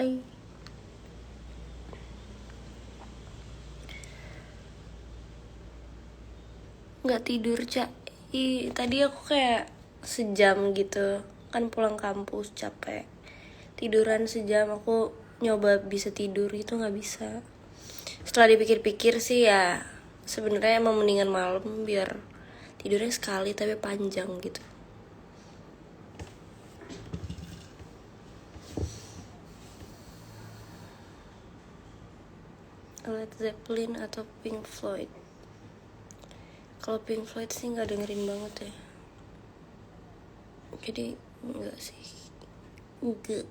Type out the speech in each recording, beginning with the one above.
Hai. Nggak tidur, Cak. Tadi aku kayak sejam gitu. Kan pulang kampus capek. Tiduran sejam, aku nyoba bisa tidur itu nggak bisa. Setelah dipikir-pikir sih ya, sebenarnya emang mendingan malam biar tidurnya sekali tapi panjang gitu. Led Zeppelin atau Pink Floyd? Kalau Pink Floyd sih nggak dengerin banget ya. Jadi enggak sih. Enggak.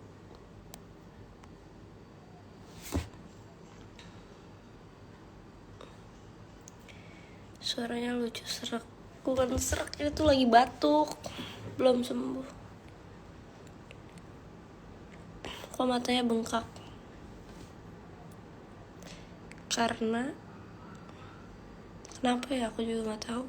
Suaranya lucu, serak. Bukan serak, itu lagi batuk. Belum sembuh. Kok matanya bengkak? Karena kenapa ya, aku juga nggak tahu.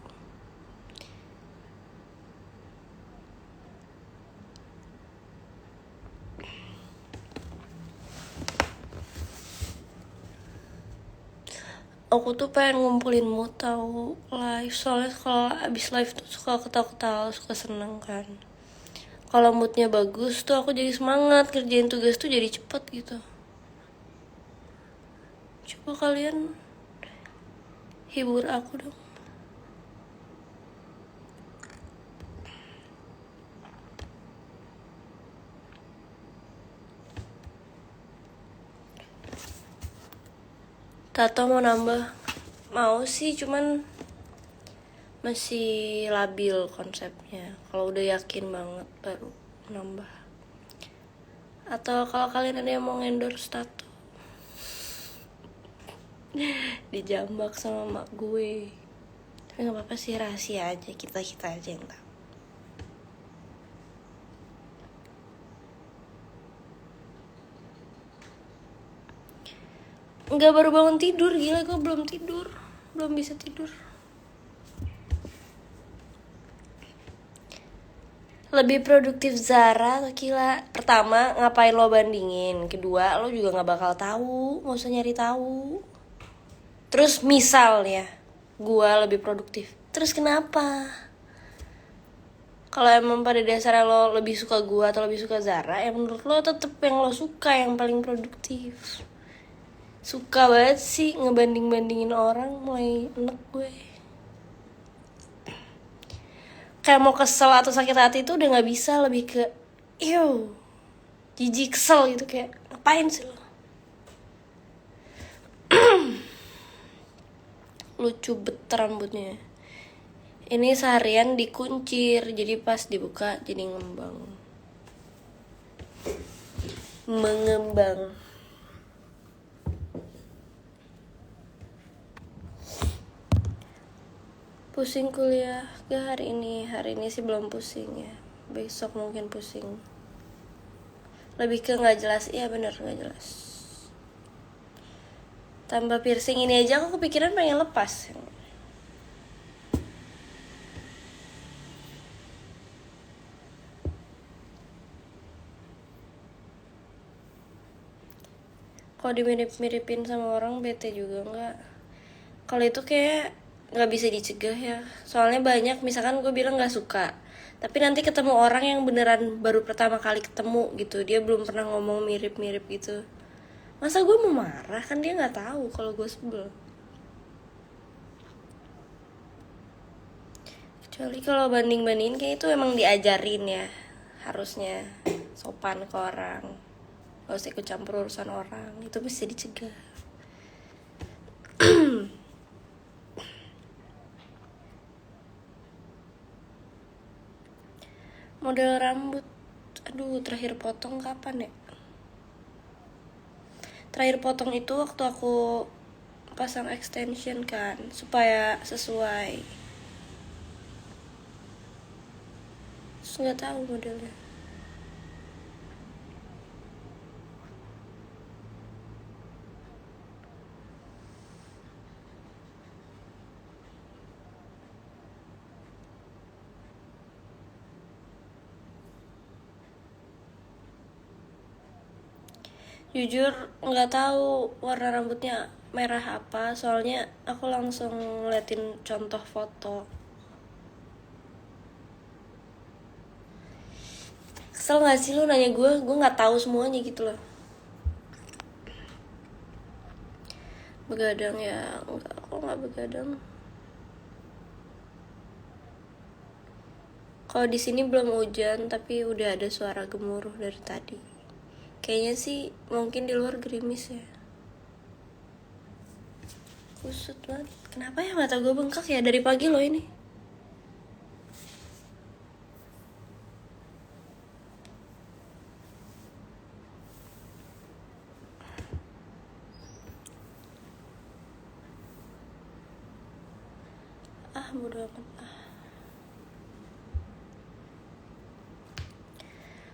Aku tuh pengen ngumpulin mood tahu live, soalnya kalau abis live tuh suka ketawa-ketawa, suka seneng kan. Kalau moodnya bagus tuh aku jadi semangat, kerjain tugas tuh jadi cepet gitu. Coba kalian hibur aku dong. Tato mau nambah? Mau sih, cuman masih labil konsepnya. Kalau udah yakin banget baru nambah. Atau kalau kalian ada yang mau endorse tato, dijambak sama mak gue. Tapi gak apa-apa sih, rahasia aja, kita aja yang tahu. Enggak, baru bangun tidur, gila gue belum tidur. Belum bisa tidur. Lebih produktif Zara atau Kila? Pertama, ngapain lo bandingin? Kedua, lo juga gak bakal tahu, gak usah nyari tahu. Terus misalnya gue lebih produktif, terus kenapa? Kalau emang pada dasarnya lo lebih suka gue atau lebih suka Zara, ya menurut lo tetep yang lo suka yang paling produktif. Suka banget sih ngebanding-bandingin orang, mulai enek gue. Kayak mau kesel atau sakit hati itu udah gak bisa, lebih ke jijik, kesel gitu, kayak ngapain sih lo. Lucu bet rambutnya. Ini seharian dikuncir, jadi pas dibuka jadi mengembang. Pusing kuliah gak hari ini? Hari ini sih belum pusing ya. Besok mungkin pusing. Lebih ke gak jelas. Iya bener, gak jelas. Tambah piercing ini aja aku kepikiran pengen lepas. Kalau dimirip-miripin sama orang bete juga nggak. Kalau itu kayak nggak bisa dicegah ya. Soalnya banyak, misalkan gue bilang nggak suka, tapi nanti ketemu orang yang beneran baru pertama kali ketemu gitu, dia belum pernah ngomong mirip-mirip gitu. Masa gue mau marah, kan dia nggak tahu kalau gue sebel. Kecuali kalau banding-bandingin kayak itu emang diajarin ya, harusnya sopan ke orang, gak usah ikut campur urusan orang, itu bisa dicegah. Model rambut, aduh terakhir potong kapan ya? Terakhir potong itu waktu aku pasang extension kan, supaya sesuai. Terus nggak tahu modelnya. Jujur nggak tahu warna rambutnya merah apa, soalnya aku langsung ngeliatin contoh foto. Kesel nggak sih lu nanya gue nggak tahu semuanya gitu loh. Begadang ya, enggak, aku nggak begadang. Kalau di sini belum hujan, tapi udah ada suara gemuruh dari tadi. Kayaknya sih mungkin di luar gerimis ya. Kusut banget. Kenapa ya mata gue bengkak ya dari pagi loh ini? Bodo amat.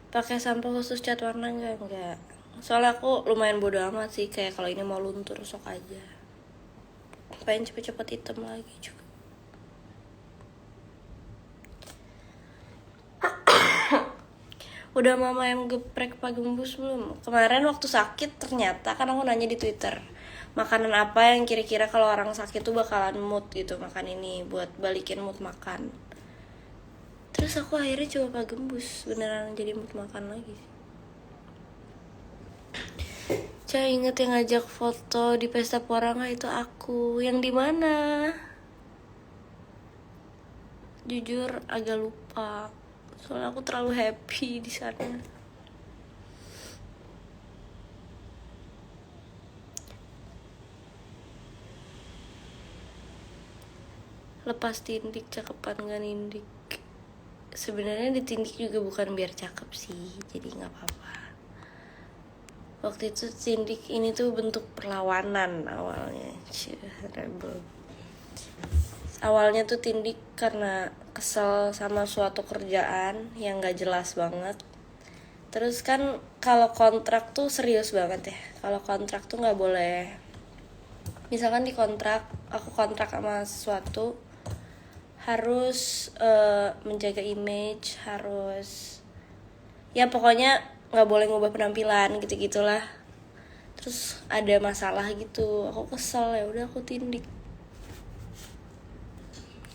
Pakai sampo khusus cat warna enggak. Soalnya aku lumayan bodo amat sih, kayak kalau ini mau luntur sok aja. Pengen cepet-cepet hitam lagi juga. Udah mama yang geprek Pak Gembus belum? Kemarin waktu sakit ternyata kan aku nanya di Twitter, makanan apa yang kira-kira kalau orang sakit tuh bakalan mood gitu, makan ini buat balikin mood makan. Terus aku akhirnya coba Pak Gembus, beneran jadi mood makan lagi. Cah, inget yang ngajak foto di pesta Poranga itu aku. Yang di mana? Jujur agak lupa. Soalnya aku terlalu happy di sana. Lepas tindik cakepan gak nindik. Sebenarnya ditindik juga bukan biar cakep sih, jadi nggak apa-apa. Waktu itu tindik ini tuh bentuk perlawanan awalnya. Rebel. Awalnya tuh tindik karena kesel sama suatu kerjaan yang gak jelas banget. Terus kan kalau kontrak tuh serius banget ya. Kalau kontrak tuh gak boleh, misalkan di kontrak, aku kontrak sama sesuatu, harus menjaga image, harus ya pokoknya nggak boleh ngubah penampilan gitu-gitulah. Terus ada masalah gitu, aku kesel, ya udah aku tindik.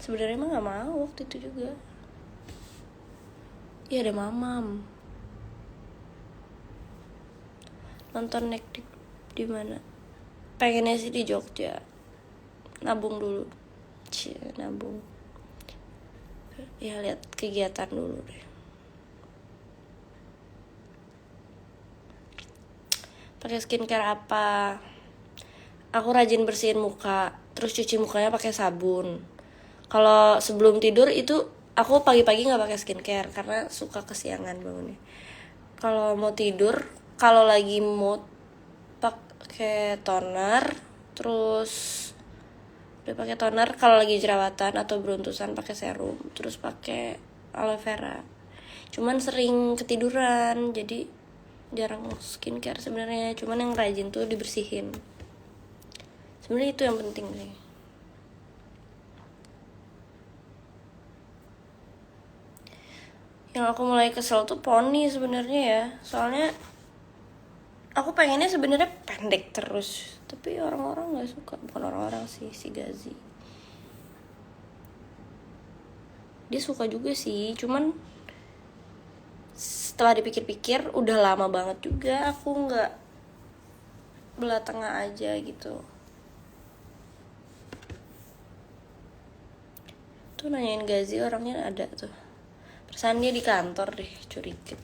Sebenarnya emang nggak mau waktu itu juga. Iya ada mamam. Nonton Nek di mana? Pengennya sih di Jogja. Nabung dulu. Nabung. Ya lihat kegiatan dulu deh. Pakai skincare apa? Aku rajin bersihin muka, terus cuci mukanya pakai sabun. Kalau sebelum tidur itu aku pagi-pagi nggak pakai skincare karena suka kesiangan bangunnya. Kalau mau tidur, kalau lagi mood pakai toner, terus udah pakai toner. Kalau lagi jerawatan atau beruntusan pakai serum, terus pakai aloe vera. Cuman sering ketiduran, jadi jarang skincare sebenarnya. Cuman yang rajin tuh dibersihin. Sebenarnya itu yang penting sih. Yang aku mulai kesel tuh poni sebenarnya ya. Soalnya aku pengennya sebenarnya pendek terus, tapi orang-orang nggak suka. Bukan orang-orang sih, si Gazi. Dia suka juga sih, cuman setelah dipikir-pikir udah lama banget juga aku nggak belah tengah aja gitu. Tuh nanyain Gazi, orangnya ada tuh. Perasaan dia di kantor deh, curiga.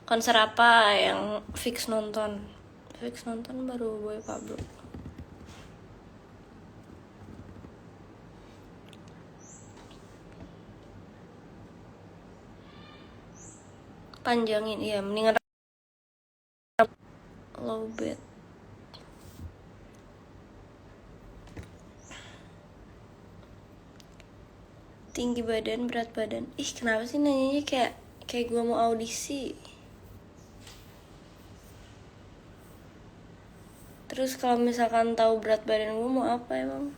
Konser apa yang fix nonton? Fix nonton baru Boy Pablo. Panjangin, iya mendingan low bed. Tinggi badan, berat badan. Ih, kenapa sih nanyanya kayak gue mau audisi? Terus kalau misalkan tahu berat badan gue mau apa emang?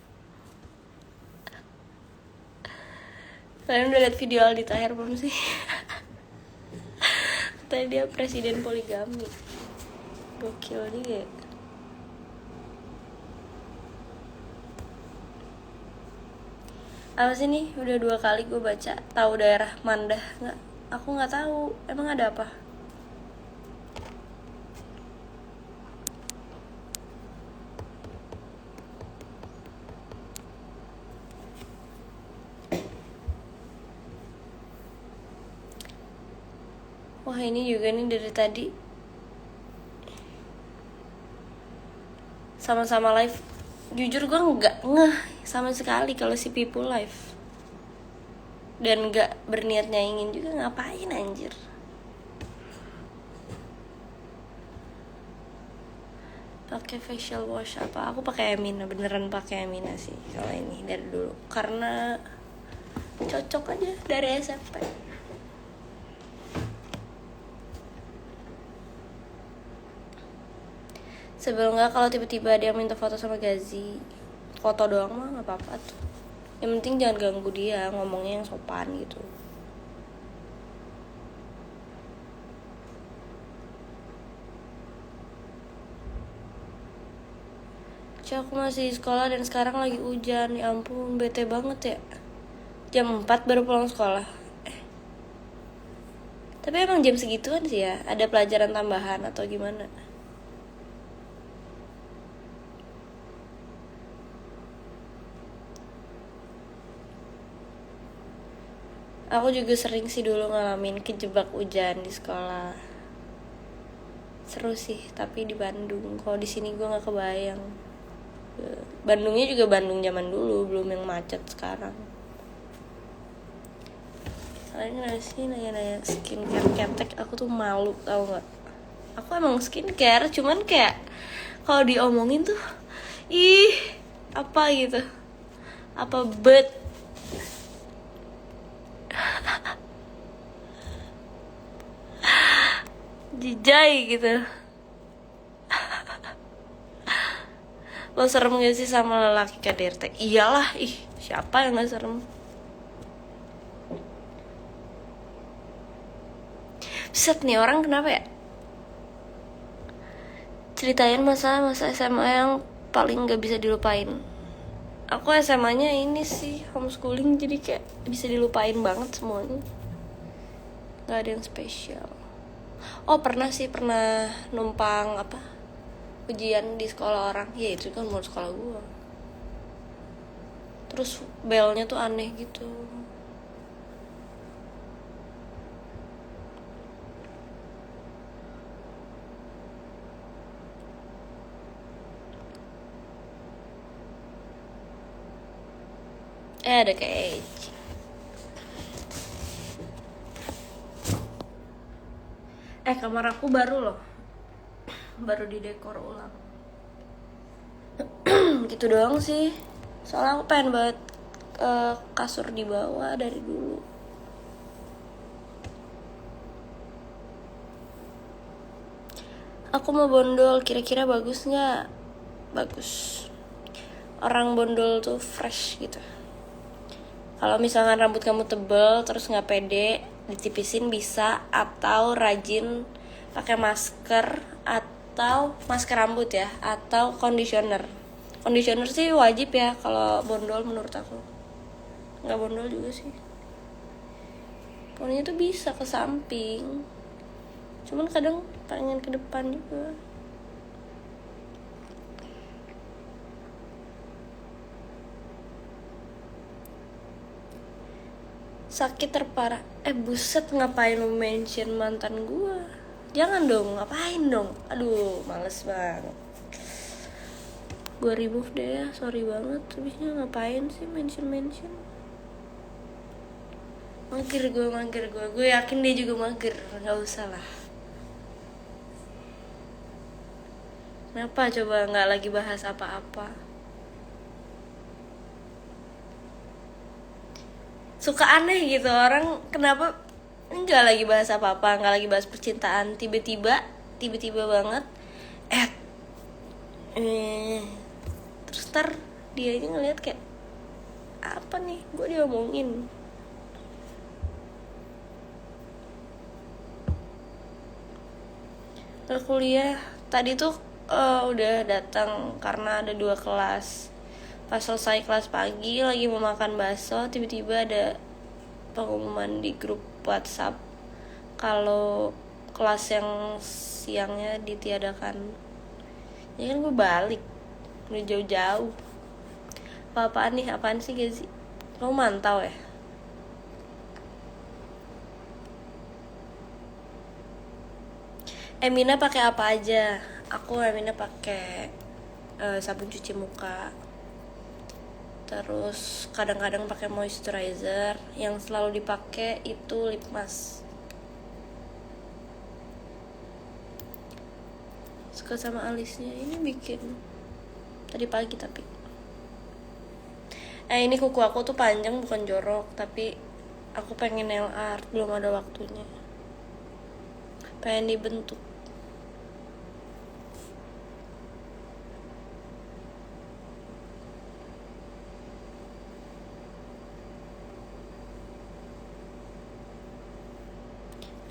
Kalian udah liat video Aldi Taher belum sih? Katanya dia presiden poligami. Gokil dia. Apa sih nih? Udah 2 kali gue baca. Tahu daerah Mandah nggak? Aku nggak tahu. Emang ada apa? Wah ini juga nih dari tadi sama-sama live. Jujur gue nggak ngeh sama sekali kalau si Pipu live. Dan nggak berniat nyaingin juga, ngapain anjir. Pakai facial wash apa? Aku pakai Emina, beneran pakai Emina sih kalau ini dari dulu. Karena cocok aja dari SMP. Sebelumnya kalau tiba-tiba dia minta foto sama Gazi, foto doang mah nggak apa-apa tuh. Yang penting jangan ganggu dia, ngomongnya yang sopan gitu. Cuk, aku masih di sekolah dan sekarang lagi hujan. Ya ampun, bete banget ya. Jam 4 baru pulang sekolah. Tapi emang jam segituan sih ya. Ada pelajaran tambahan atau gimana? Aku juga sering sih dulu ngalamin kejebak hujan di sekolah. Seru sih, tapi di Bandung. Kalau di sini gue nggak kebayang. Bandungnya juga Bandung zaman dulu, belum yang macet sekarang. Kalian kenapa sih nanya-nanya skincare ketek? Aku tuh malu, tau nggak? Aku emang skincare, cuman kayak kalau diomongin tuh, ih apa gitu, apa bet. Jijai gitu. Lo serem gak sih sama lelaki KDRT? Iyalah, ih siapa yang gak serem? Set nih orang kenapa ya? Ceritain masa SMA yang paling gak bisa dilupain. Aku SMA-nya ini sih homeschooling, jadi kayak bisa dilupain banget semuanya. Gak ada yang spesial. Oh pernah numpang apa ujian di sekolah orang. Ya itu kan mau sekolah gue. Terus belnya tuh aneh gitu. Ada kayak kamar aku baru loh, baru didekor ulang. Gitu doang sih. Soalnya aku pengen banget kasur di bawah dari dulu. Aku mau bondol, kira-kira bagus nggak? Bagus. Orang bondol tuh fresh gitu. Kalau misalkan rambut kamu tebel terus nggak pede, ditipisin bisa, atau rajin pakai masker atau masker rambut ya, atau conditioner. Conditioner sih wajib ya kalau bondol menurut aku. Nggak bondol juga sih. Pokoknya tuh bisa ke samping. Cuman kadang pengen ke depan juga. Sakit terparah. Buset, ngapain lu mention mantan gue? Jangan dong, ngapain dong? Aduh, males banget. Gue remove deh ya, sorry banget. Habisnya ngapain sih mention? Mager gue. Gue yakin dia juga mager. Gak usah lah. Kenapa coba gak lagi bahas apa-apa? Suka aneh gitu orang, kenapa nggak lagi bahas apa-apa, nggak lagi bahas percintaan, tiba-tiba banget terus ntar dia aja ngeliat kayak apa nih gue diomongin. Gak kuliah. Tadi tuh udah datang karena ada 2 kelas. Pas selesai kelas pagi lagi mau makan bakso, tiba-tiba ada pengumuman di grup WhatsApp kalau kelas yang siangnya ditiadakan. Ya kan gue balik udah jauh-jauh. Apaan nih, apaan sih Gazi? Kamu mantau ya? Emina pakai apa aja? Aku Emina pakai sabun cuci muka. Terus kadang-kadang pakai moisturizer. Yang selalu dipakai itu lip mask. Suka sama alisnya. Ini bikin tadi pagi tapi. Ini kuku aku tuh panjang bukan jorok, tapi aku pengen nail art, belum ada waktunya. Pengen dibentuk.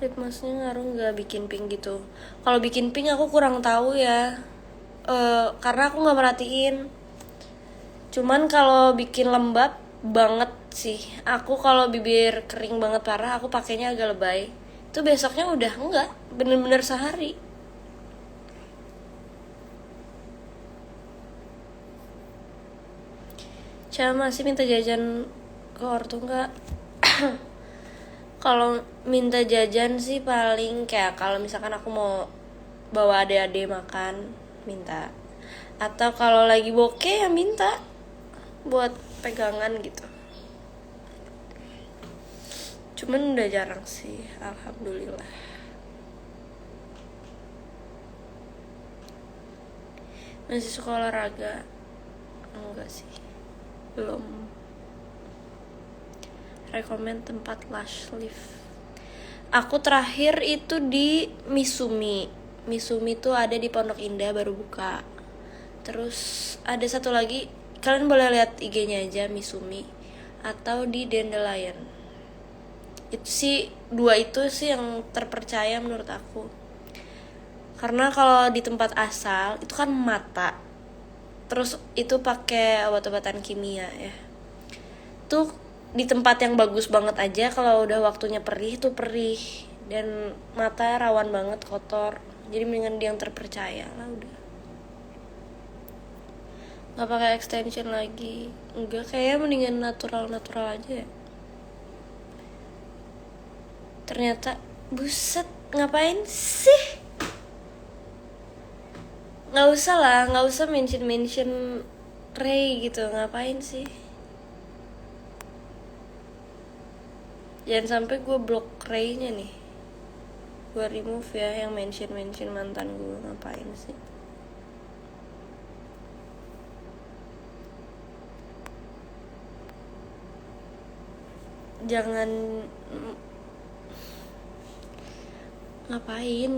Lip masknya ngaruh nggak bikin pink gitu? Kalau bikin pink aku kurang tahu ya, karena aku nggak merhatiin. Cuman kalau bikin lembab banget sih, aku kalau bibir kering banget parah aku pakainya agak lebay. Itu besoknya udah enggak, bener-bener sehari. Cuma masih minta jajan ke ortu nggak? Kalau minta jajan sih paling kayak kalau misalkan aku mau bawa adik-adik makan, minta. Atau kalau lagi bokeh ya minta buat pegangan gitu. Cuman udah jarang sih, alhamdulillah. Masih suka olahraga? Enggak sih, belum. Rekomen tempat lash lift. Aku terakhir itu di Misumi. Misumi tuh ada di Pondok Indah, baru buka. Terus ada satu lagi, kalian boleh lihat IG-nya aja, Misumi. Atau di Dandelion. Itu sih, 2 itu sih yang terpercaya menurut aku. Karena kalau di tempat asal itu kan mata. Terus itu pakai obat-obatan kimia ya. Tuh di tempat yang bagus banget aja kalau udah waktunya perih tuh perih, dan mata rawan banget kotor. Jadi mendingan yang terpercaya lah udah. Nggak pakai extension lagi. Enggak, kayaknya mendingan natural aja ya. Ternyata buset, ngapain sih? Nggak usah mention Ray gitu, ngapain sih? Jangan sampai gue blok Ray-nya nih. Gue remove ya yang mention mantan gue, ngapain sih? Jangan, ngapain?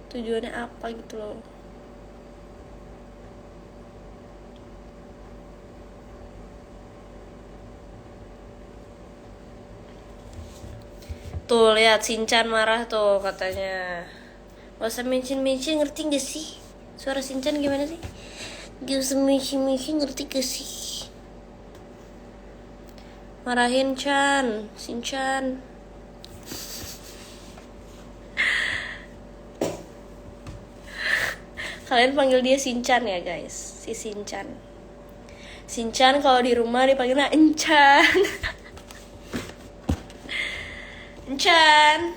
Tujuannya apa gitu loh? Tuh lihat Shinchan marah tuh katanya. Gak usah mention ngerti gak sih? Suara Shinchan gimana sih? Gak usah mention ngerti gak sih? Marahin Shinchan. Kalian panggil dia Shinchan ya guys, si Shinchan. Shinchan kalau di rumah dipanggilnya Enchan. Enchan.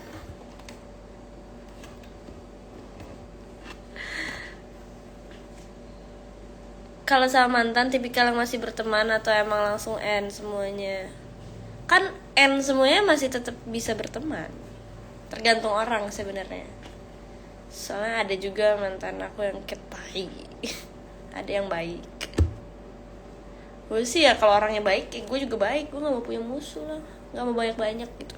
Kalau sama mantan tipikal yang masih berteman atau emang langsung end semuanya? Kan end semuanya masih tetap bisa berteman. Tergantung orang sebenarnya. Soalnya ada juga mantan aku yang ketai. Ada yang baik. Gue sih ya kalau orangnya baik, ya gue juga baik. Gue gak mau punya musuh lah, gak mau banyak-banyak gitu.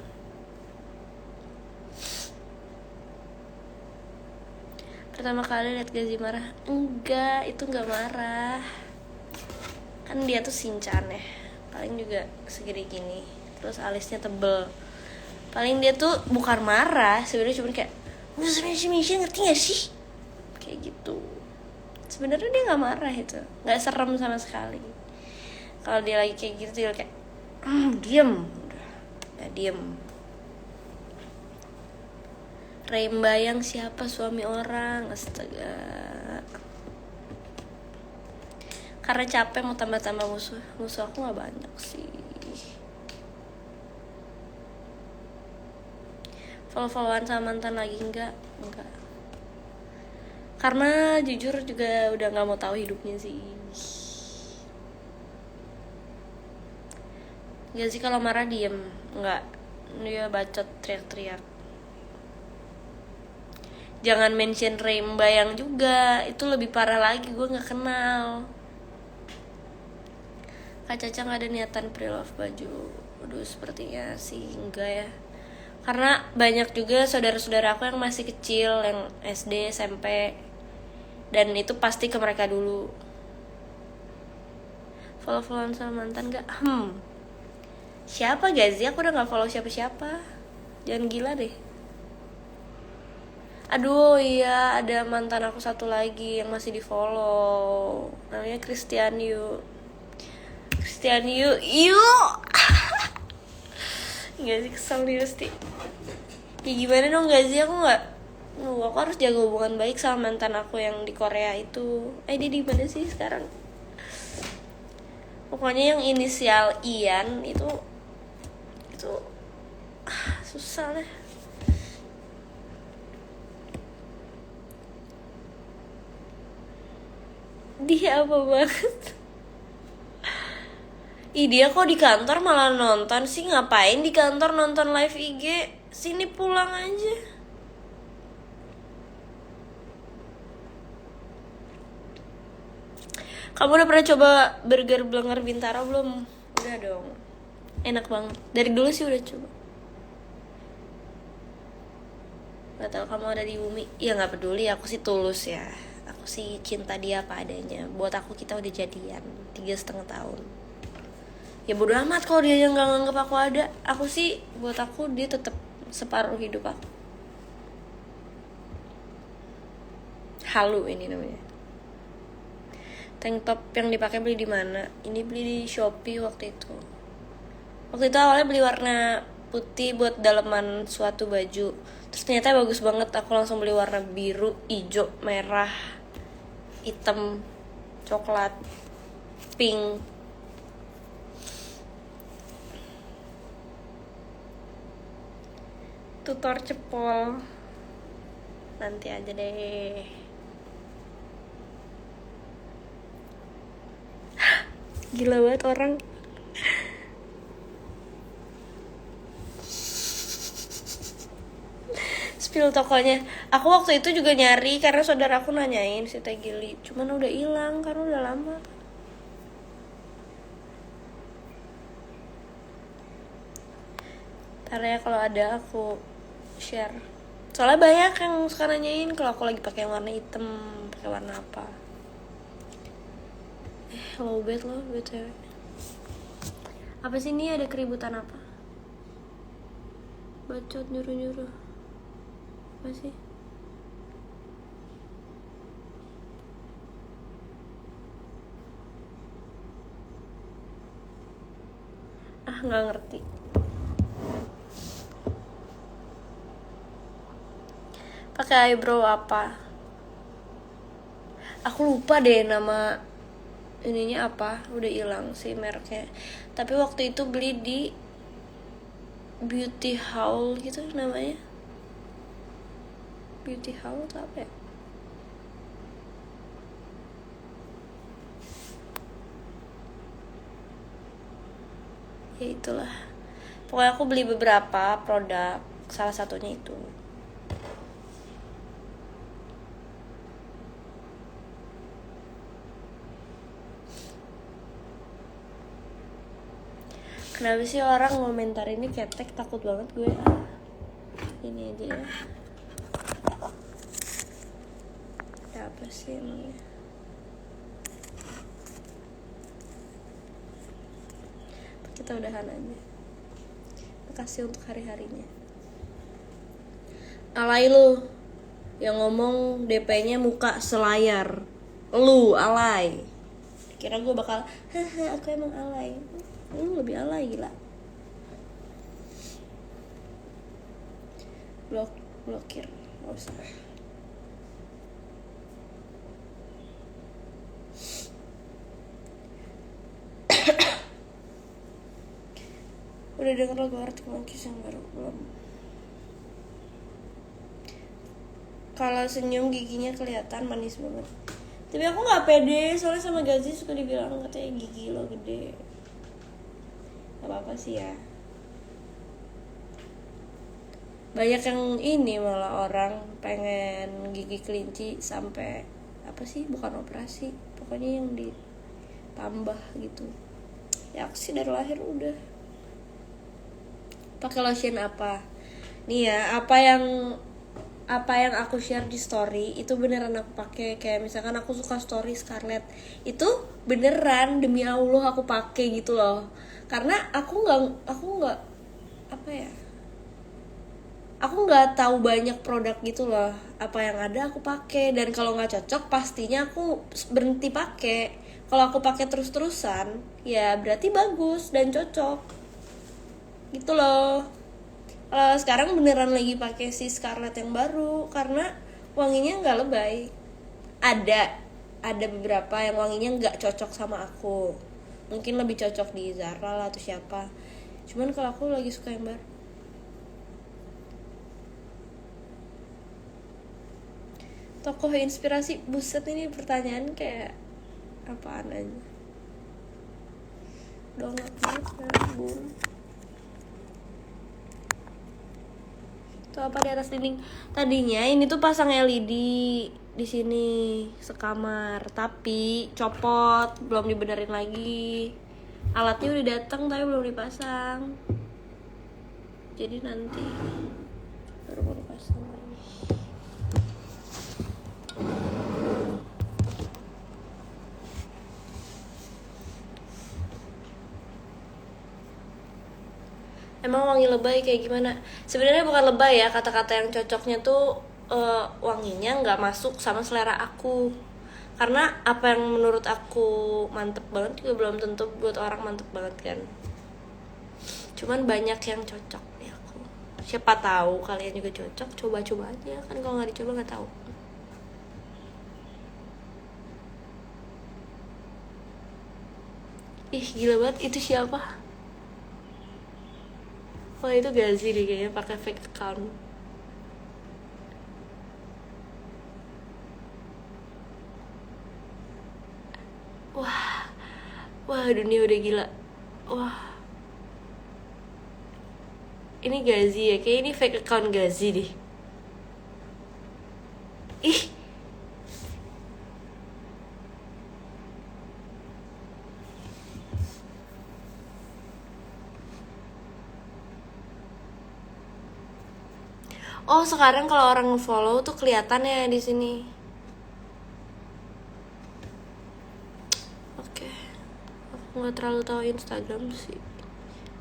Pertama kali liat Gazi marah, enggak, itu gak marah. Kan dia tuh Shinchan ya, paling juga segini gini. Terus alisnya tebel. Paling dia tuh bukan marah, sebenarnya cuma kayak Mission ngerti gak sih, kayak gitu. Sebenarnya dia nggak marah, itu nggak serem sama sekali. Kalau dia lagi kayak gitu dia kayak diem, udah ya diem. Rembayang siapa suami orang, astaga. Karena capek mau tambah-tambah musuh aku nggak banyak sih. Follow-followan sama mantan lagi enggak. Karena jujur juga udah nggak mau tahu hidupnya sih. Gak sih, kalau marah diem, nggak dia bacot teriak-teriak. Jangan mention Rembayang juga, itu lebih parah lagi, gue nggak kenal. Kak Caca nggak ada niatan pre-love baju. Aduh, sepertinya sih enggak ya. Karena banyak juga saudara-saudara aku yang masih kecil, yang SD, SMP, dan itu pasti ke mereka dulu. Follow-followan sama mantan gak? Siapa Gazi? Aku udah gak follow siapa-siapa. Jangan gila deh. Aduh iya, ada mantan aku satu lagi yang masih di follow, namanya Christian Yu. Gak sih, kesel nih pasti. Ya gimana dong Gazi, aku harus jaga hubungan baik sama mantan aku yang di Korea itu. Dia di mana sih sekarang? Pokoknya yang inisial Ian itu susah deh. Dia apa banget? Dia kok di kantor malah nonton sih? Ngapain di kantor nonton live IG? Sini pulang aja. Kamu udah pernah coba burger Blenger Bintaro belum? Udah dong. Enak banget. Dari dulu sih udah coba. Gak tau kamu ada di Bumi. Ya gak peduli, aku sih tulus ya. Aku sih cinta dia apa adanya. Buat aku kita udah jadian 3,5 tahun. Ya bodo amat kalau dia yang gak nganggep aku ada. Aku sih, buat aku dia tetap separuh hidup aku. Halu ini namanya. Tank top yang dipakai beli di mana? Ini beli di Shopee waktu itu. Waktu itu awalnya beli warna putih buat daleman suatu baju. Terus ternyata bagus banget. Aku langsung beli warna biru, hijau, merah, hitam, coklat, pink. Tutor cepol. Nanti aja deh. Gila banget orang. Spill tokonya. Aku waktu itu juga nyari karena saudara aku nanyain si Teh Gili. Cuman udah hilang karena udah lama. Ntar ya kalau ada aku share. Soalnya banyak yang suka nanyain kalau aku lagi pakai warna hitam, pakai warna apa. Low bed loh BTW. Apa sih ini, ada keributan apa? Bacot nyuruh-nyuruh. Apa sih? Nggak ngerti. Pakai eyebrow apa? Aku lupa deh nama ininya apa, udah hilang sih mereknya. Tapi waktu itu beli di Beauty Haul gitu namanya. Beauty Haul atau apa ya? Ya itulah. Pokoknya aku beli beberapa produk, salah satunya itu. Kenapa sih orang komentar ini ketek, takut banget gue. Ini aja ya. Ya apa sih emangnya? Kita udahan aja. Makasih untuk hari-harinya. Alay lu. Yang ngomong DP-nya muka selayar. Lu alay. Kira gue bakal, haha aku emang alay. Lu lebih alay gila. Blokir. Gak usah. Udah denger lagu Arctic Monkeys yang baru belum? Kalau senyum giginya kelihatan manis banget. Tapi aku nggak pede soalnya sama Gazi suka dibilang katanya gigi lo gede. Gak apa-apa sih ya. Banyak yang ini malah orang pengen gigi kelinci sampai apa sih, bukan operasi, pokoknya yang ditambah gitu. Ya aku sih dari lahir udah. Pakai lotion apa? Nih ya, apa yang aku share di story itu beneran aku pakai. Kayak misalkan aku suka story Scarlett, itu beneran demi Allah aku pakai gitu loh. Karena aku nggak apa ya, aku nggak tahu banyak produk gitu loh. Apa yang ada aku pakai, dan kalau nggak cocok pastinya aku berhenti pakai. Kalau aku pakai terus-terusan ya berarti bagus dan cocok gitu loh. Sekarang beneran lagi pakai si Scarlett yang baru karena wanginya nggak lebay. Ada beberapa yang wanginya nggak cocok sama aku, mungkin lebih cocok di Zara lah atau siapa. Cuman kalau aku lagi suka yang baru. Tokoh inspirasi, buset ini pertanyaan kayak apaan aja. Donat bun. Tuh apa di atas dinding? Tadinya ini tuh pasang LED di sini sekamar, tapi copot, belum dibenerin lagi. Alatnya udah datang tapi belum dipasang. Jadi nanti baru mau dipasang lagi. Emang wangi lebay kayak gimana? Sebenarnya bukan lebay ya, kata-kata yang cocoknya tuh wanginya nggak masuk sama selera aku. Karena apa yang menurut aku mantep banget juga belum tentu buat orang mantep banget kan. Cuman banyak yang cocok di aku. Siapa tahu kalian juga cocok, coba-coba aja kan, kalau nggak dicoba nggak tahu. Ih gila banget, itu siapa? Oh itu Gazi deh kayaknya pakai fake account. Wah dunia udah gila. Wah ini Gazi ya, kayak ini fake account Gazi deh. Ih oh sekarang kalau orang follow tuh kelihatan ya di sini. Oke, aku nggak terlalu tahu Instagram sih,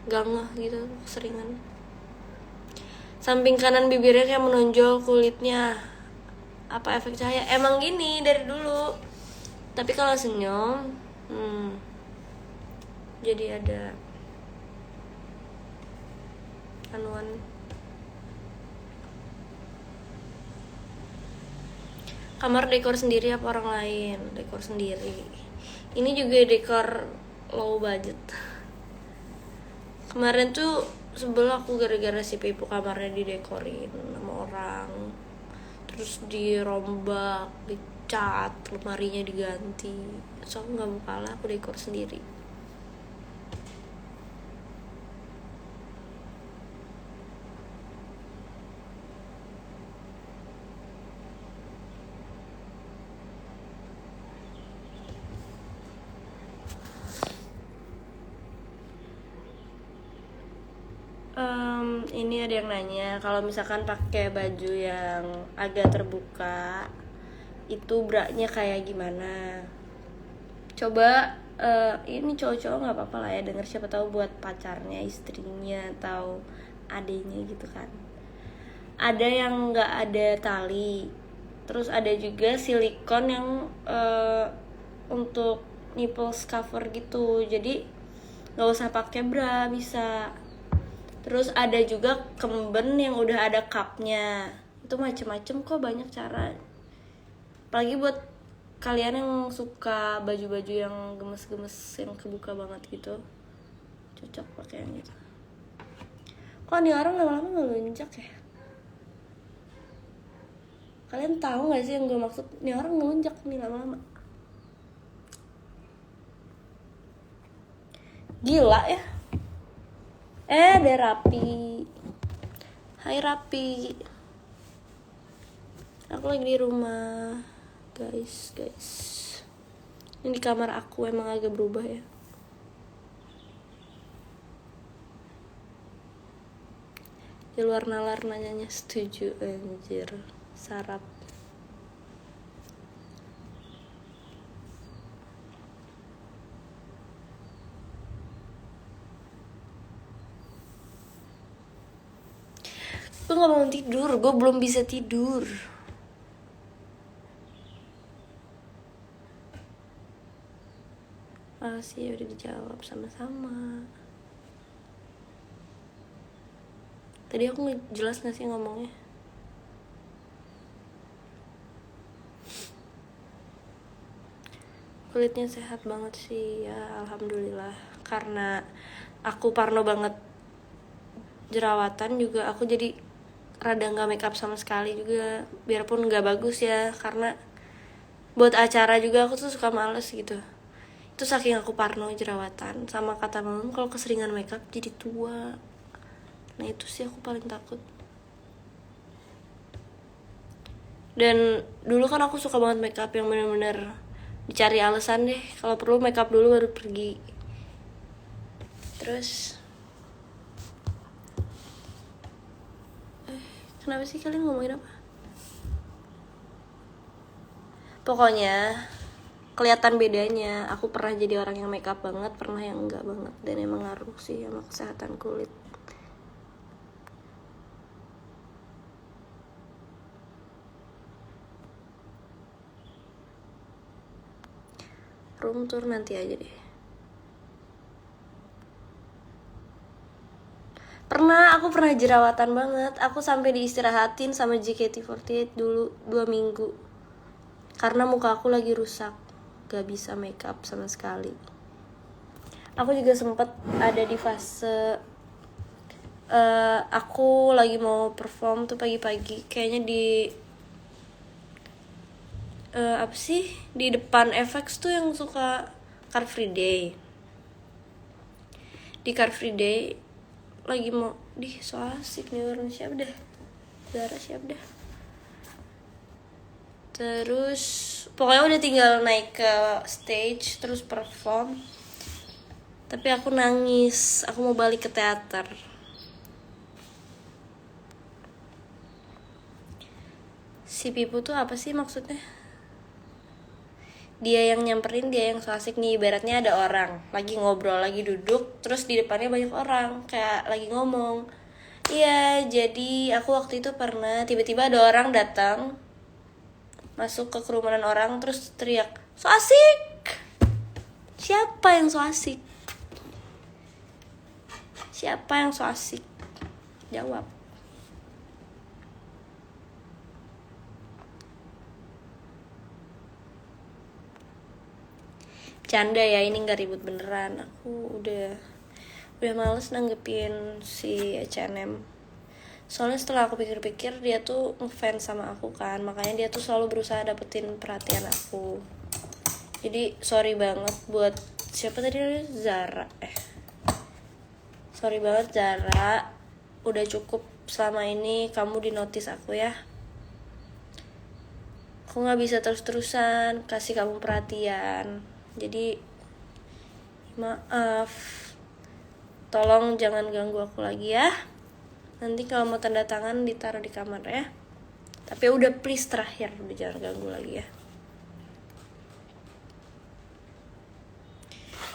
gak ngeh gitu keseringan. Samping kanan bibirnya kayak menonjol kulitnya, apa efek cahaya? Emang gini dari dulu, tapi kalau senyum jadi ada anuan. Kamar dekor sendiri apa orang lain? Dekor sendiri. Ini juga dekor low budget. Kemarin tuh sebel aku gara-gara si Pipu kamarnya didekorin sama orang, terus dirombak, dicat, lemarinya diganti. So aku nggak mau kalah, aku dekor sendiri. Ini ada yang nanya kalau misalkan pakai baju yang agak terbuka itu braknya kayak gimana. Coba ini cowok-cowok nggak apa-apa lah ya denger, siapa tahu buat pacarnya, istrinya atau adiknya gitu kan. ada yang nggak ada tali, terus ada juga silikon yang untuk nipples cover gitu, jadi nggak usah pakai bra bisa. Terus ada juga kemben yang udah ada cupnya, itu macem-macem kok, banyak cara. Apalagi buat kalian yang suka baju-baju yang gemes-gemes yang kebuka banget gitu, cocok pakai yang gitu. Kok nih orang lama-lama ngelunjak ya? Kalian tahu gak sih yang gue maksud? Nih orang ngelunjak nih lama-lama. Gila ya. Ada Rapi. Hai Rapi. Aku lagi di rumah, guys. Ini di kamar aku emang agak berubah ya. Di luar nalar nanyanya setuju, anjir. Sarap. Gue gak mau tidur, gue belum bisa tidur. Makasih udah dijawab sama-sama. Tadi aku jelas gak sih ngomongnya? Kulitnya sehat banget sih ya, alhamdulillah. Karena aku parno banget jerawatan juga, aku jadi rada gak make up sama sekali juga. Biarpun gak bagus ya, karena buat acara juga aku tuh suka males gitu. Itu saking aku parno jerawatan. Sama kata mama, kalau keseringan make up jadi tua. Nah itu sih aku paling takut. Dan dulu kan aku suka banget make up yang bener-bener dicari alasan deh, kalau perlu make up dulu baru pergi. Terus kenapa sih kalian ngomongin apa? Pokoknya kelihatan bedanya. Aku pernah jadi orang yang make up banget, pernah yang enggak banget, dan emang ngaruh sih sama kesehatan kulit. Room tour nanti aja deh. Aku pernah jerawatan banget. Aku sampai diistirahatin sama JKT48 dulu 2 minggu. Karena muka aku lagi rusak, gak bisa make up sama sekali. Aku juga sempet ada di fase aku lagi mau perform tuh pagi-pagi, kayaknya di apa sih, di depan FX tuh yang suka Car Free Day. Di Car Free Day lagi mau so asik nih orang, siap dah Zara, siap dah. Terus pokoknya udah tinggal naik ke stage terus perform, tapi aku nangis, aku mau balik ke teater. Si Pipu tuh apa sih maksudnya? Dia yang nyamperin, dia yang so asik nih. Ibaratnya ada orang lagi ngobrol, lagi duduk, terus di depannya banyak orang kayak lagi ngomong. Iya, jadi aku waktu itu pernah tiba-tiba ada orang datang masuk ke kerumunan orang terus teriak, so asik. Siapa yang so asik? Siapa yang so asik? Jawab. Canda ya, ini gak ribut beneran. Aku udah males nanggepin si H&M. Soalnya setelah aku pikir-pikir, dia tuh ngefans sama aku kan, makanya dia tuh selalu berusaha dapetin perhatian aku. Jadi sorry banget buat siapa tadi namanya, Zara. Sorry banget Zara, udah cukup selama ini kamu di notice aku ya. Aku gak bisa terus-terusan kasih kamu perhatian, jadi maaf. Tolong jangan ganggu aku lagi ya. Nanti kalau mau tanda tangan ditaruh di kamar ya. Tapi udah please, terakhir, udah jangan ganggu lagi ya.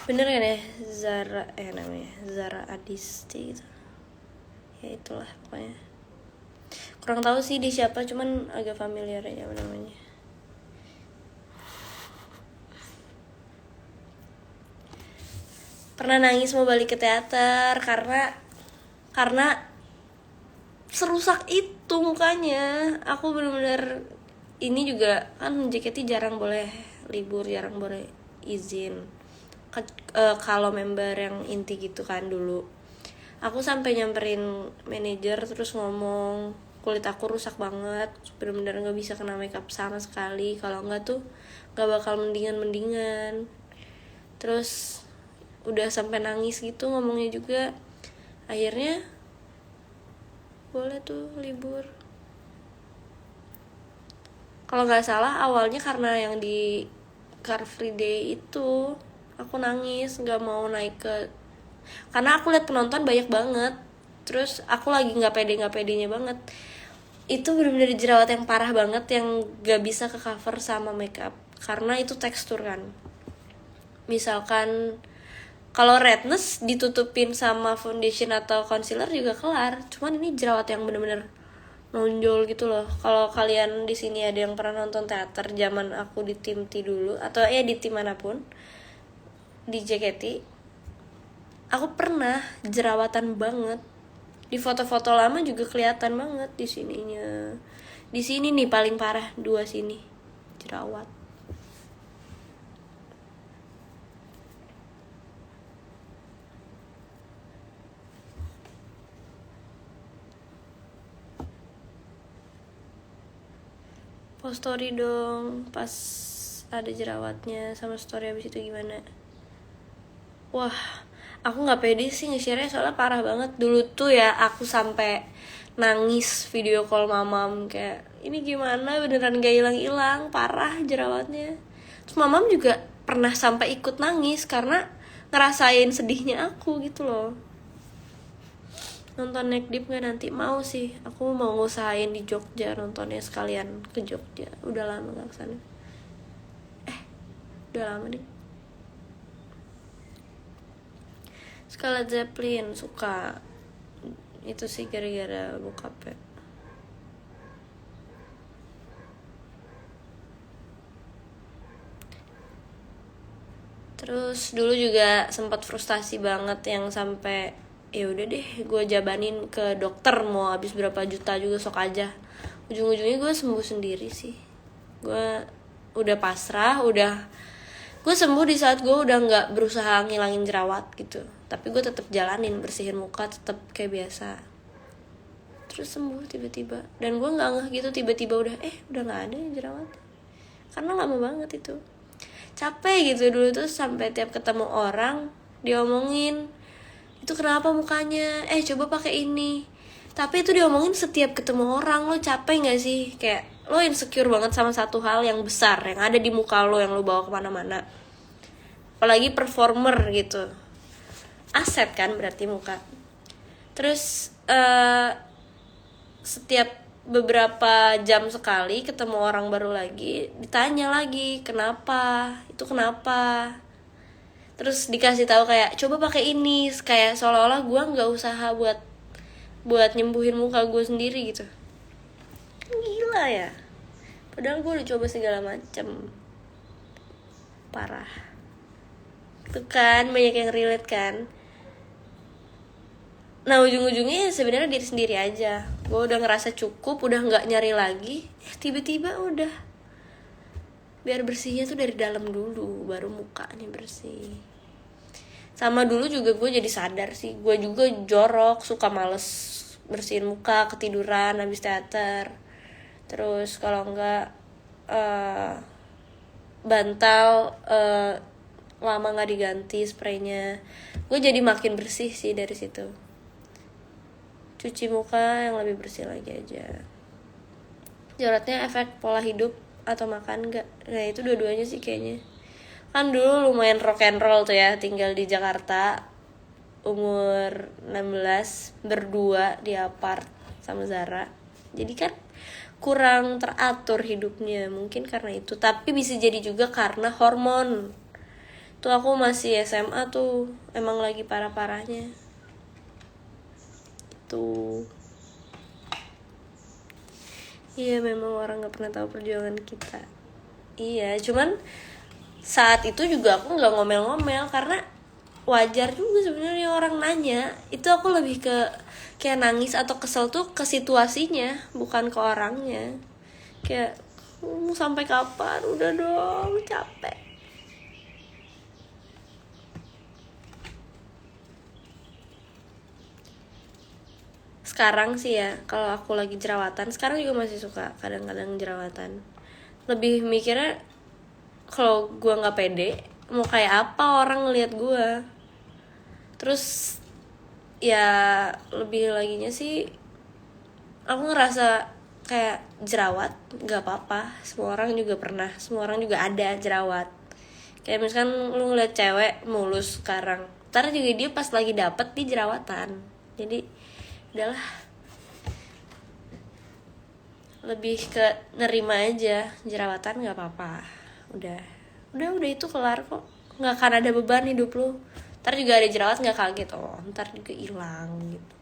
Bener kan ya, Zara namanya Zara Adisti gitu. Ya itulah pokoknya. Kurang tahu sih dia siapa, cuman agak familiar aja namanya. Pernah nangis mau balik ke teater karena serusak itu mukanya. Aku bener-bener, ini juga kan JKT jarang boleh libur, jarang boleh izin kalau member yang inti gitu kan dulu. Aku sampai nyamperin manajer terus ngomong kulit aku rusak banget, bener-bener nggak bisa kena makeup sama sekali, kalau nggak tuh nggak bakal mendingan. Terus udah sampai nangis gitu ngomongnya juga. Akhirnya boleh tuh libur. Kalau nggak salah awalnya karena yang di Car Free Day itu aku nangis, nggak mau naik ke, karena aku lihat penonton banyak banget. Terus aku lagi nggak pedenya banget. Itu bener-bener jerawat yang parah banget yang gak bisa ke cover sama makeup, karena itu tekstur kan. Misalkan kalau redness ditutupin sama foundation atau concealer juga kelar, cuman ini jerawat yang bener-bener nonjol gitu loh. Kalau kalian di sini ada yang pernah nonton teater zaman aku di tim T dulu, atau ya di tim manapun di JKT, aku pernah jerawatan banget. Di foto-foto lama juga kelihatan banget di sininya. Di sini nih paling parah, 2 sini jerawat. Post story dong pas ada jerawatnya, sama story abis itu gimana. Wah, aku nggak pede sih nge-share-nya soalnya parah banget. Dulu tuh ya aku sampai nangis video call mamam, kayak ini gimana, beneran gak hilang-hilang, parah jerawatnya. Terus mamam juga pernah sampai ikut nangis karena ngerasain sedihnya aku gitu loh. Nonton Neck Deep gak nanti? Mau sih, aku mau ngusahain di Jogja nontonnya, sekalian ke Jogja. Udah lama gak kesana. Udah lama deh. Scarlett Zeppelin suka. Itu sih gara-gara bokapnya. Terus dulu juga sempat frustasi banget yang sampai ya udah deh gue jabanin ke dokter, mau habis berapa juta juga sok aja. Ujung-ujungnya gue sembuh sendiri sih. Gue udah pasrah, gue sembuh di saat gue udah nggak berusaha ngilangin jerawat gitu, tapi gue tetap jalanin bersihin muka tetap kayak biasa. Terus sembuh tiba-tiba, dan gue nggak ngeh gitu tiba-tiba udah nggak ada jerawat, karena lama banget itu. Capek gitu dulu tuh sampai tiap ketemu orang diomongin itu kenapa mukanya, coba pakai ini. Tapi itu diomongin setiap ketemu orang. Lo capek nggak sih, kayak lo insecure banget sama satu hal yang besar yang ada di muka lo yang lo bawa kemana-mana, apalagi performer gitu, aset kan berarti muka. Terus setiap beberapa jam sekali ketemu orang baru lagi, ditanya lagi kenapa, itu kenapa. Terus dikasih tahu kayak coba pakai ini, kayak seolah-olah gue nggak usaha buat nyembuhin muka gue sendiri gitu. Gila ya, padahal gue udah coba segala macam. Parah. Tuh kan banyak yang relate kan. Nah ujung-ujungnya sebenarnya diri sendiri aja. Gue udah ngerasa cukup, udah nggak nyari lagi, tiba-tiba udah. Biar bersihnya tuh dari dalam dulu, baru mukanya bersih. Sama dulu juga gue jadi sadar sih, gue juga jorok, suka males bersihin muka, ketiduran habis teater. Terus kalau enggak bantal lama nggak diganti spraynya, gue jadi makin bersih sih dari situ. Cuci muka yang lebih bersih lagi aja. Jerawatnya efek pola hidup atau makan enggak? Nah itu dua-duanya sih kayaknya. Kan dulu lumayan rock and roll tuh ya, tinggal di Jakarta umur 16 berdua di apart sama Zara. Jadi kan kurang teratur hidupnya, mungkin karena itu. Tapi bisa jadi juga karena hormon. Tuh aku masih SMA tuh, emang lagi parah-parahnya tuh. Iya, memang orang nggak pernah tahu perjuangan kita. Iya, cuman saat itu juga aku nggak ngomel-ngomel karena wajar juga sebenarnya orang nanya. Itu aku lebih ke kayak nangis atau kesel tuh ke situasinya, bukan ke orangnya. Kayak sampai kapan, udah dong, capek. Sekarang sih ya, kalau aku lagi jerawatan, sekarang juga masih suka kadang-kadang jerawatan. Lebih mikirnya kalau gue nggak pede, mau kayak apa orang ngelihat gue. Terus ya lebih laginya sih, aku ngerasa kayak jerawat nggak apa-apa. Semua orang juga pernah, semua orang juga ada jerawat. Kayak misalkan lu ngeliat cewek mulus sekarang, ntar juga dia pas lagi dapet di jerawatan. Jadi udahlah, lebih ke nerima aja, jerawatan nggak apa-apa. Udah itu kelar kok, nggak akan ada beban hidup lu. Ntar juga ada jerawat nggak kaget, oh ntar juga hilang gitu.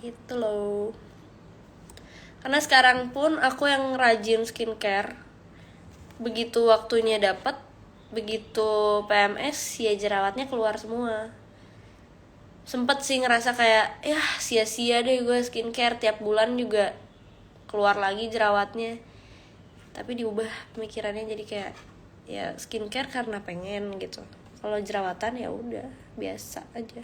Gitu loh. Karena sekarang pun aku yang rajin skincare, begitu waktunya dapet, begitu PMS ya jerawatnya keluar semua. Sempet sih ngerasa kayak ya sia-sia deh gue skincare, tiap bulan juga keluar lagi jerawatnya. Tapi diubah pemikirannya jadi kayak ya skincare karena pengen gitu. Kalau jerawatan ya udah biasa aja.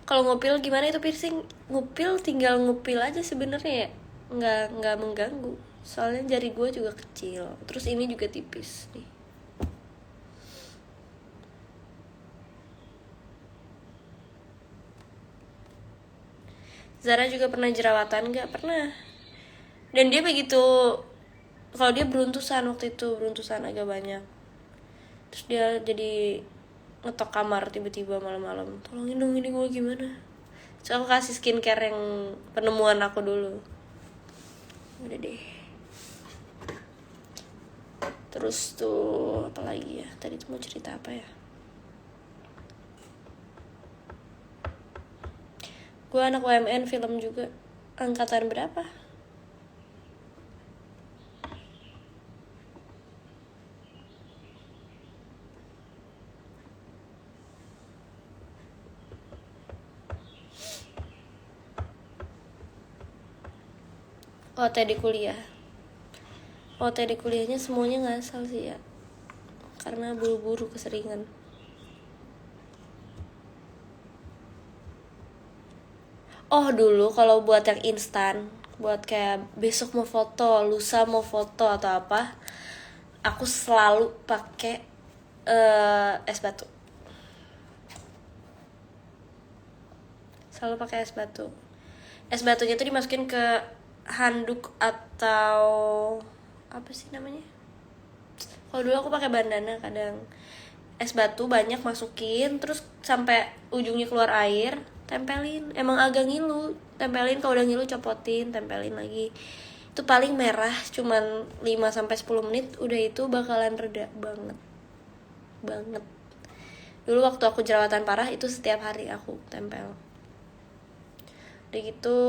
Kalau ngupil gimana itu piercing? Ngupil tinggal ngupil aja sebenarnya ya, nggak mengganggu. Soalnya jari gue juga kecil, terus ini juga tipis nih. Zara juga pernah jerawatan, nggak pernah. Dan dia begitu, kalau dia beruntusan waktu itu, beruntusan agak banyak. Terus dia jadi ngetok kamar tiba-tiba malam-malam, tolongin dong ini gue gimana. So aku kasih skincare yang penemuan aku dulu. Udah deh. Terus tuh apa lagi ya, tadi tuh mau cerita apa ya. Gue anak UMN film juga. Angkatan berapa? OT di kuliah. OT di kuliahnya semuanya ngasal sih ya, karena buru-buru keseringan. Oh dulu kalau buat yang instan, buat kayak besok mau foto, lusa mau foto atau apa, aku selalu pakai es batu. Selalu pakai es batu. Es batunya tuh dimasukin ke handuk atau apa sih namanya? Kalau dulu aku pakai bandana kadang. Es batu banyak masukin, terus sampai ujungnya keluar air, tempelin. Emang agak ngilu, tempelin. Kalau udah ngilu copotin, tempelin lagi. Itu paling merah cuman 5-10 menit, udah itu bakalan reda banget. Banget. Dulu waktu aku jerawatan parah itu setiap hari aku tempel. Udah gitu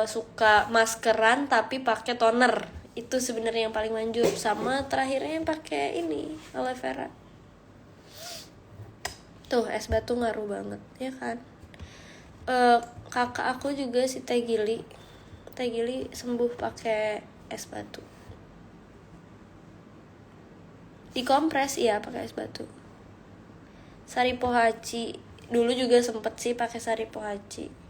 suka maskeran tapi pakai toner. Itu sebenarnya yang paling manjur. Sama terakhirnya yang pakai ini, aloe vera. Tuh es batu ngaruh banget ya kan. Kakak aku juga si Teh Gili sembuh pakai es batu. Dikompres iya pakai es batu. Sari Pohaci dulu juga sempet sih pakai Sari Pohaci.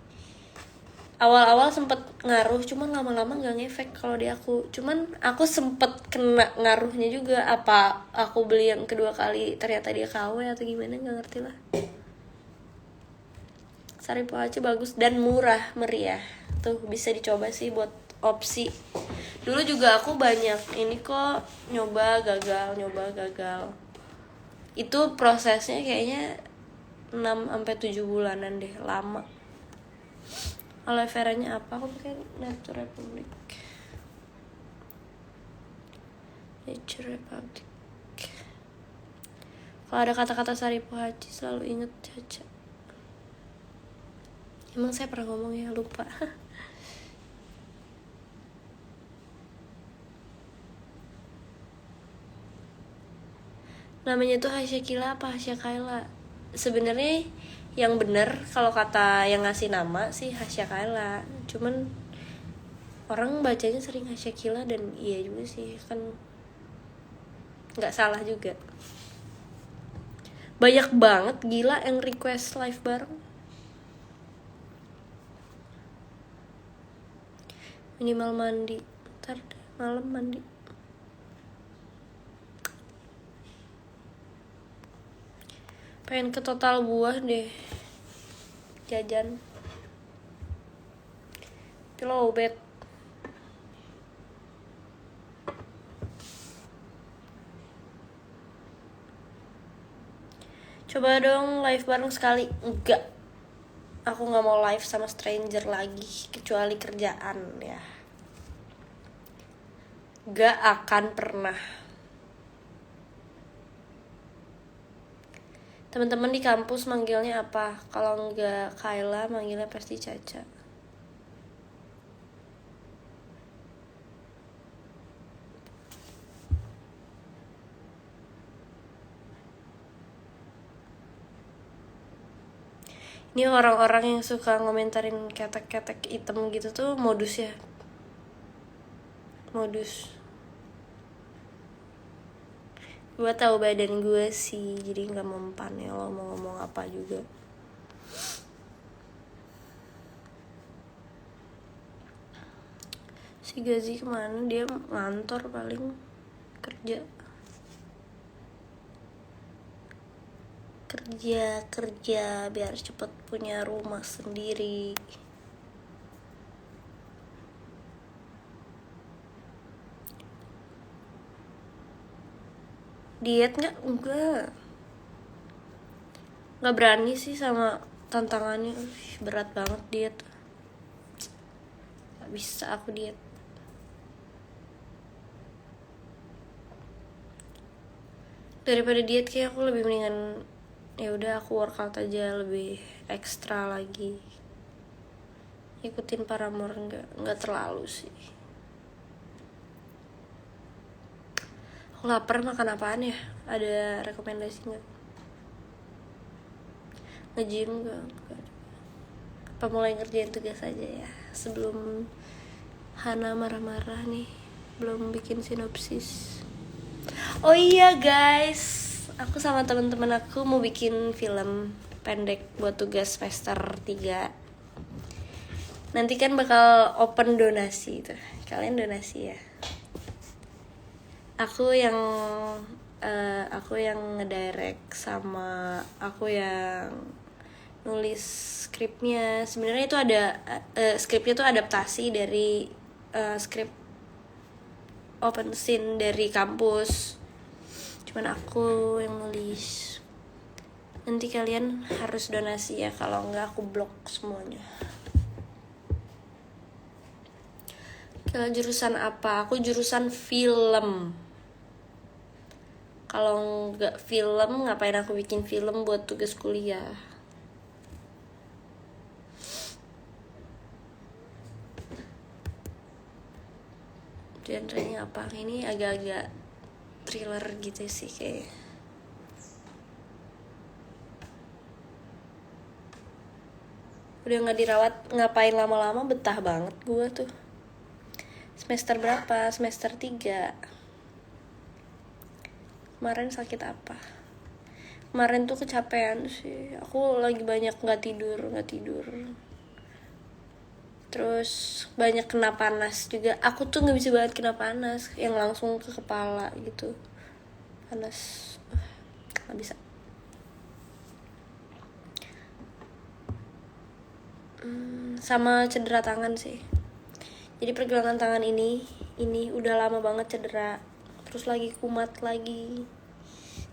Awal-awal sempet ngaruh, cuman lama-lama nggak ngefek kalau di aku. Cuman aku sempet kena ngaruhnya juga. Apa aku beli yang kedua kali ternyata dia KW atau gimana, nggak ngerti lah. Sari Pohaci bagus dan murah meriah. Tuh bisa dicoba sih buat opsi. Dulu juga aku banyak ini kok nyoba gagal. Itu prosesnya kayaknya 6-7 bulanan deh, lama. aloe veranya apa? Aku pakai Nature Republic. Kalau ada kata-kata Saripu Haji selalu inget Caca. Emang saya pernah ngomong ya, lupa. Namanya tuh Hasya Kila apa Hasya Kaila? Sebenarnya yang bener kalau kata yang ngasih nama sih Hasya Kaila. Cuman orang bacanya sering Hasya Kila dan iya juga sih, kan nggak salah juga. Banyak banget gila yang request live bareng. Minimal mandi, ntar deh, malam mandi. Pengen ke Total Buah deh, jajan Pillow bed. Coba dong live bareng sekali. Enggak, aku gak mau live sama stranger lagi, kecuali kerjaan ya. Gak akan pernah. Teman-teman di kampus manggilnya apa? Kalau nggak Kayla, manggilnya pasti Caca. Ini orang-orang yang suka ngomentarin ketek-ketek hitam gitu tuh modus ya. Modus. Gue tahu badan gue sih, jadi nggak mempan ya lo mau ngomong apa juga. Si Gazi kemana? Dia ngantor paling, kerja biar cepet punya rumah sendiri. Diet enggak berani sih sama tantangannya. Berat banget diet, nggak bisa aku diet. Daripada diet kayak aku lebih mendingan ya udah aku workout aja, lebih ekstra lagi. Ikutin Paramore nggak terlalu sih. Aku lapar, makan apaan ya? Ada rekomendasi nggak? Nge-gym nggak? Apa mulai ngerjain tugas aja ya sebelum Hana marah-marah nih, belum bikin sinopsis. Oh iya guys, aku sama teman-teman aku mau bikin film pendek buat tugas semester 3. Nanti kan bakal open donasi tuh. Kalian donasi ya. Aku yang ngedirect sama aku yang nulis skripnya. Sebenarnya itu ada skripnya tuh adaptasi dari skrip open scene dari kampus. Cuman aku yang nulis. Nanti kalian harus donasi ya, kalau enggak aku blok semuanya. Kalian jurusan apa? Aku jurusan film. Kalau enggak film, ngapain aku bikin film buat tugas kuliah? Genrenya apa? Ini agak-agak thriller gitu sih kayak. Udah gak dirawat, ngapain lama-lama, betah banget gue tuh. Semester berapa? Semester 3. Kemarin sakit apa? Kemarin tuh kecapean sih. Aku lagi banyak gak tidur. Terus banyak kena panas juga. Aku tuh gak bisa banget kena panas yang langsung ke kepala gitu. Panas, gak bisa. Sama cedera tangan sih. Jadi pergelangan tangan ini udah lama banget cedera. Terus lagi kumat lagi.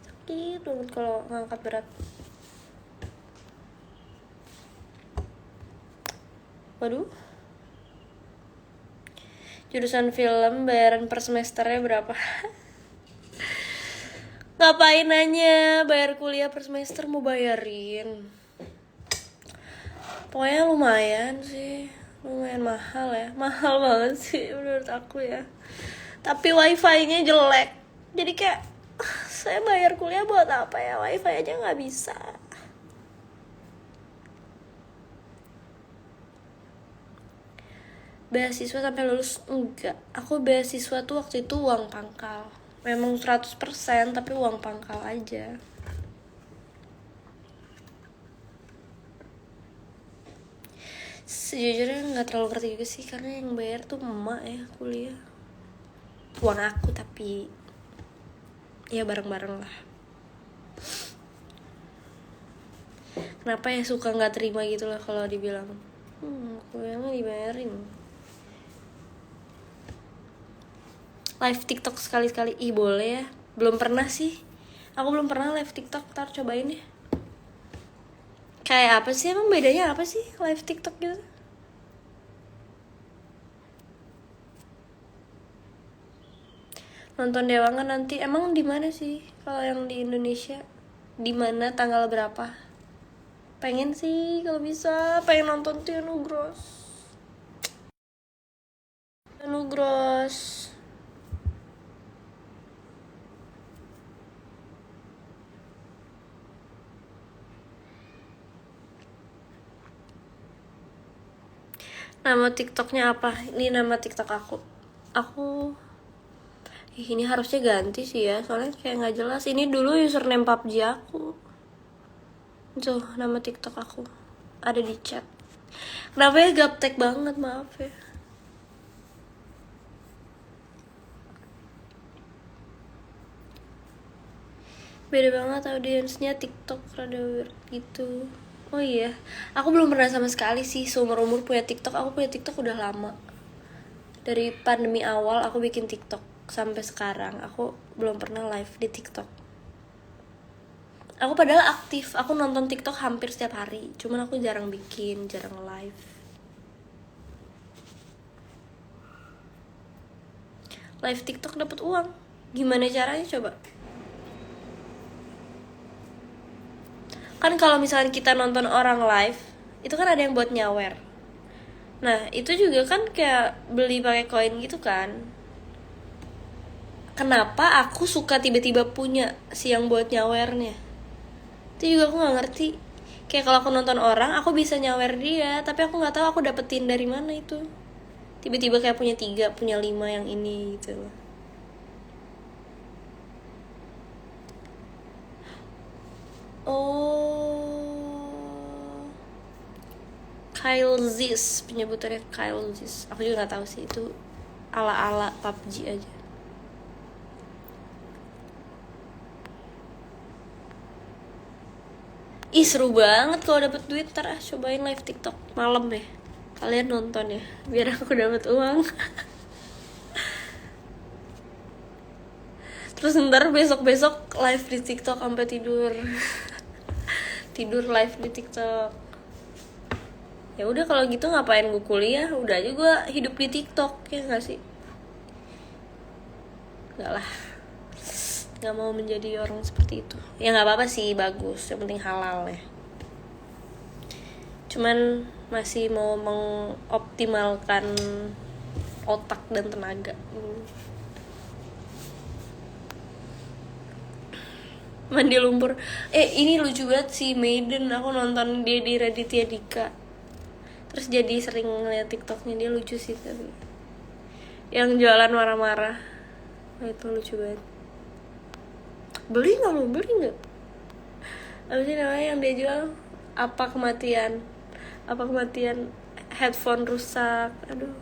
Sakit banget kalau ngangkat berat. Waduh. Jurusan film bayaran per semesternya berapa? Ngapain nanya bayar kuliah per semester, mau bayarin? Pokoknya lumayan sih, lumayan mahal ya, mahal banget sih menurut aku ya. Tapi wifi-nya jelek, jadi kayak saya bayar kuliah buat apa ya, wifi aja nggak bisa. Beasiswa sampai lulus enggak, aku beasiswa tuh waktu itu uang pangkal, memang 100% tapi uang pangkal aja. Sejujurnya nggak terlalu ngerti juga sih, karena yang bayar tuh emak ya kuliah, uang aku tapi ya bareng-bareng lah. Kenapa ya suka nggak terima gitu loh kalau dibilang kuliah mah dibayarin. Live TikTok sekali-sekali, ih boleh ya. Belum pernah sih, aku belum pernah live TikTok, ntar cobain ya. Kayak apa sih, emang bedanya apa sih live TikTok gitu? Nonton Dewangan nanti, emang di mana sih kalau yang di Indonesia? Di mana, tanggal berapa? Pengen sih kalau bisa, pengen nonton Tianu Gross. Tianu Gross. Nama TikToknya apa? Ini nama TikTok aku. Ini harusnya ganti sih ya, soalnya kayak nggak jelas. Ini dulu username PUBG aku. Tuh nama TikTok aku ada di chat. Kenapa ya gaptek banget, maaf ya. Beda banget audiensnya TikTok, rada weird gitu. Oh iya, aku belum pernah sama sekali sih seumur umur punya TikTok. Aku punya TikTok udah lama. Dari pandemi awal aku bikin TikTok sampai sekarang aku belum pernah live di TikTok. Aku padahal aktif, aku nonton TikTok hampir setiap hari, cuman aku jarang bikin, jarang live. Live TikTok dapat uang, gimana caranya coba? Kan kalau misalnya kita nonton orang live, itu kan ada yang buat nyawer. Nah, itu juga kan kayak beli pakai koin gitu kan. Kenapa aku suka tiba-tiba punya si yang buat nyawernya? Itu juga aku nggak ngerti. Kayak kalau aku nonton orang, aku bisa nyawer dia, tapi aku nggak tahu aku dapetin dari mana itu. Tiba-tiba kayak punya 3, punya 5 yang ini gitu loh. Oh, Kyle Zis, penyebutannya Kyle Zis. Aku juga nggak tahu sih, itu ala-ala PUBG aja. Ih seru banget kalau dapet duit, ntar cobain live TikTok malam ya. Kalian nonton ya, biar aku dapet uang. Terus ntar besok-besok live di TikTok sampai tidur. Tidur live di TikTok. Ya udah kalau gitu ngapain gue kuliah? Udah aja gue hidup di TikTok, ya nggak sih? Nggak lah, nggak mau menjadi orang seperti itu. Ya nggak apa-apa sih, bagus. Yang penting halal ya. Cuman masih mau mengoptimalkan otak dan tenaga. Mandi lumpur. Ini lucu banget sih Maiden. Aku nonton dia di Raditya Dika. Terus jadi sering ngeliat TikToknya, dia lucu sih tapi. Yang jualan marah-marah. Nah, itu lucu banget. Beli nggak lo? Beli nggak? Apa sih namanya yang dia jual? Apa kematian? Apa kematian? Headphone rusak. Aduh.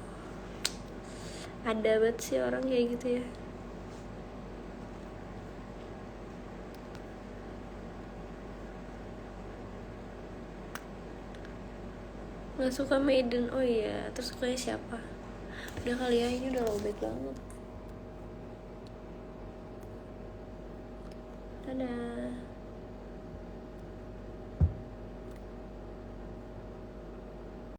Ada banget sih orang kayak gitu ya. Nggak suka Maiden, oh iya, terus sukanya siapa? Udah kali ya, ini udah lowbat banget. Dadah.